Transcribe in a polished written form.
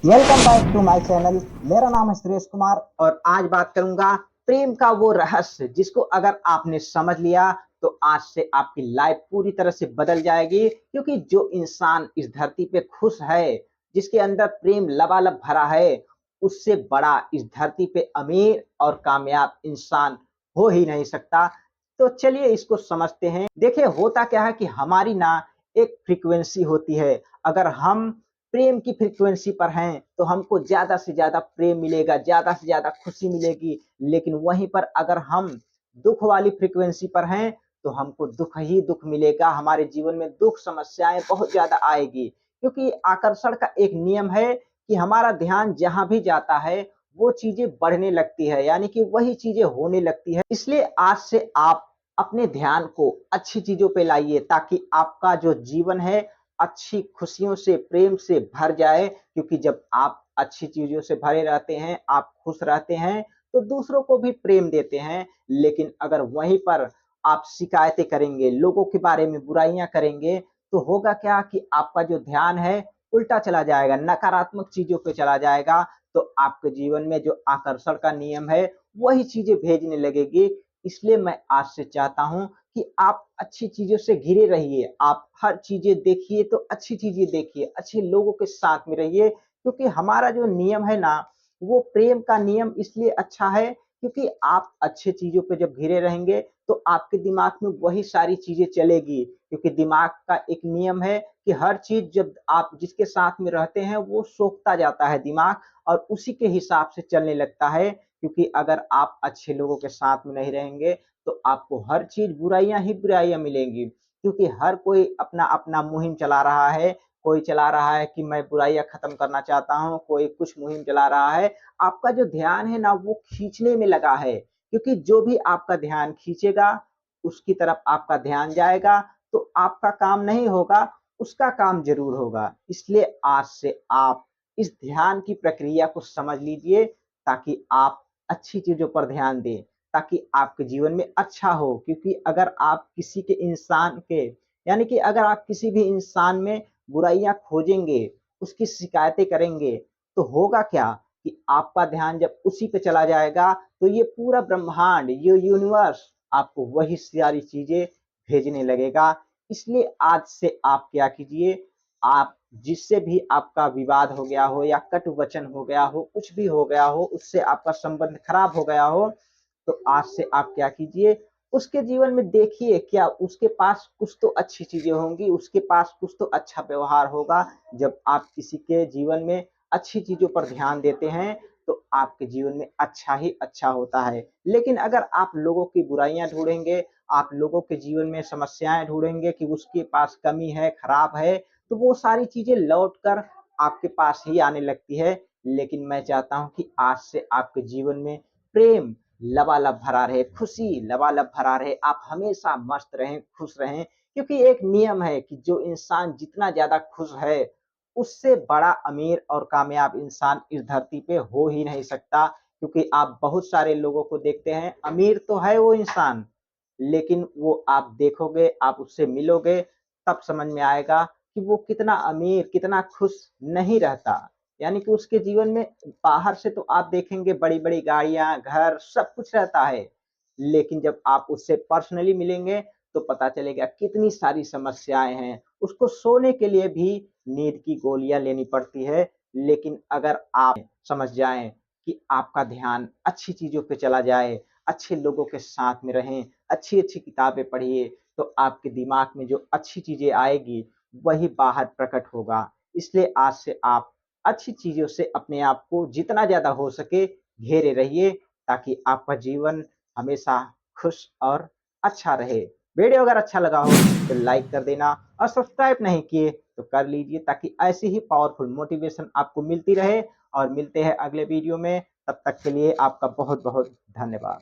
Welcome back to my channel. मेरा नाम है सुरेश कुमार और आज बात करूंगा प्रेम का वो रहस्य जिसको अगर आपने समझ लिया तो आज से आपकी लाइफ पूरी तरह से बदल जाएगी। क्योंकि जो इंसान इस धरती पे खुश है, जिसके अंदर प्रेम लबालब भरा है, उससे बड़ा इस धरती पे अमीर और कामयाब इंसान हो ही नहीं सकता। तो चलिए इसको समझते हैं। देखिए होता क्या है कि हमारी ना एक फ्रीक्वेंसी होती है। अगर हम प्रेम की फ्रीक्वेंसी पर हैं तो हमको ज़्यादा से ज़्यादा प्रेम मिलेगा, ज़्यादा से ज़्यादा खुशी मिलेगी। लेकिन वहीं पर अगर हम दुःख वाली फ्रीक्वेंसी पर हैं तो हमको दुःख ही दुःख मिलेगा। हमारे जीवन में दुःख समस्याएँ बहुत ज़्यादा आएगी। क्योंकि आकर्षण का एक नियम है कि हमारा ध्यान जहाँ भी जाता है वो चीज़ें बढ़ने लगती है, यानी कि वही चीज़ें होने लगती है। इसलिए आज से आप अपने ध्यान को अच्छी चीज़ों पे लाइए ताकि आपका जो जीवन है अच्छी खुशियों से, प्रेम से भर जाए। क्योंकि जब आप अच्छी चीज़ों से भरे रहते हैं, आप खुश रहते हैं, तो दूसरों को भी प्रेम देते हैं। लेकिन अगर वहीं पर आप शिकायतें करेंगे, लोगों के बारे में बुराइयाँ करेंगे, तो होगा क्या कि आपका जो ध्यान है उल्टा चला जाएगा, नकारात्मक चीज़ों पे चला जाएगा। तो आपके जीवन में जो आकर्षण का नियम है, वही चीज़ें भेजने लगेगी। इसलिए मैं आज से चाहता हूँ कि आप अच्छी चीज़ों से घिरे रहिए। आप हर चीज़ें देखिए तो अच्छी चीज़ें देखिए, अच्छे लोगों के साथ में रहिए। क्योंकि हमारा जो नियम है ना, वो प्रेम का नियम इसलिए अच्छा है क्योंकि आप अच्छी चीज़ों पे जब घिरे रहेंगे तो आपके दिमाग में वही सारी चीज़ें चलेगी। क्योंकि दिमाग का एक नियम है कि हर चीज़ जब आप जिसके साथ में रहते हैं वो सोखता जाता है दिमाग और उसी के हिसाब से चलने लगता है। क्योंकि अगर आप अच्छे लोगों के साथ में नहीं रहेंगे तो आपको हर चीज़ बुराइयाँ ही बुराइयाँ मिलेंगी। क्योंकि हर कोई अपना-अपना मुहिम चला रहा है। कोई चला रहा है कि मैं बुराइयाँ खत्म करना चाहता हूँ, कोई कुछ मुहिम चला रहा है। आपका जो ध्यान है ना वो खींचने में लगा है। क्योंकि जो भी आपका ध्यान खींचेगा, उसकी तरफ आपका ध्यान जाएगा, तो आपका काम नहीं होगा, उसका काम ज़रूर होगा। इसलिए आज से आप इस ध्यान की प्रक्रिया को समझ लीजिए ताकि आप अच्छी चीज़ों पर ध्यान दें, ताकि आपके जीवन में अच्छा हो। क्योंकि अगर आप किसी के इंसान के यानी कि अगर आप किसी भी इंसान में बुराइयाँ खोजेंगे, उसकी शिकायतें करेंगे, तो होगा क्या कि आपका ध्यान जब उसी पे चला जाएगा, तो ये पूरा ब्रह्मांड, ये यूनिवर्स आपको वही सारी चीज़ें भेजने लगेगा। इसलिए आज से आप क्या कीजिए, आप जिससे भी आपका विवाद हो गया हो या कटु वचन हो गया हो, कुछ भी हो गया हो, उससे आपका संबंध खराब हो गया हो, तो आज से आप क्या कीजिए, उसके जीवन में देखिए क्या उसके पास कुछ तो अच्छी चीज़ें होंगी, उसके पास कुछ तो अच्छा व्यवहार होगा। जब आप किसी के जीवन में अच्छी चीज़ों पर ध्यान देते हैं, तो आपके जीवन में अच्छा ही अच्छा होता है। लेकिन अगर आप लोगों की बुराइयाँ ढूँढेंगे, आप लोगों के जीवन में समस्याएँ ढूँढेंगे कि उसके पास कमी है, खराब है, तो वो सारी चीज़ें लौट कर आपके पास ही आने लगती है। लेकिन मैं चाहता हूँ कि आज से आपके जीवन में प्रेम लबालब भरा रहे, खुशी लबालब भरा रहे, आप हमेशा मस्त रहें, खुश रहें। क्योंकि एक नियम है कि जो इंसान जितना ज़्यादा खुश है, उससे बड़ा अमीर और कामयाब इंसान इस धरती पे हो ही नहीं सकता। क्योंकि आप बहुत सारे लोगों को देखते हैं, अमीर तो है वो इंसान, लेकिन वो आप देखोगे, आप उससे मिलोगे, तब समझ में आएगा कि वो कितना अमीर, कितना खुश नहीं रहता। यानी कि उसके जीवन में बाहर से तो आप देखेंगे बड़ी-बड़ी गाड़ियाँ, घर सब कुछ रहता है। लेकिन जब आप उससे पर्सनली मिलेंगे तो पता चलेगा कितनी सारी समस्याएँ हैं। उसको सोने के लिए भी नींद की गोलियाँ लेनी पड़ती है। लेकिन अगर आप समझ जाएँ कि आपका ध्यान अच्छी चीज़ों पे चला जाए, अच्छे लोगों के साथ में रहें, अच्छी-अच्छी किताबें पढ़िए, तो आपके दिमाग में जो अच्छी चीज़ें आएगी, वही बाहर प्रकट होगा। इसलिए आज से आप अच्छी चीज़ों से अपने आप को जितना ज़्यादा हो सके घेरे रहिए, ताकि आपका जीवन हमेशा खुश और अच्छा रहे। वीडियो अगर अच्छा लगा हो तो लाइक कर देना और सब्सक्राइब नहीं किए तो कर लीजिए ताकि ऐसी ही पावरफुल मोटिवेशन आपको मिलती रहे। और मिलते हैं अगले वीडियो में, तब तक के लिए आपका बहुत-बहुत धन्यवाद।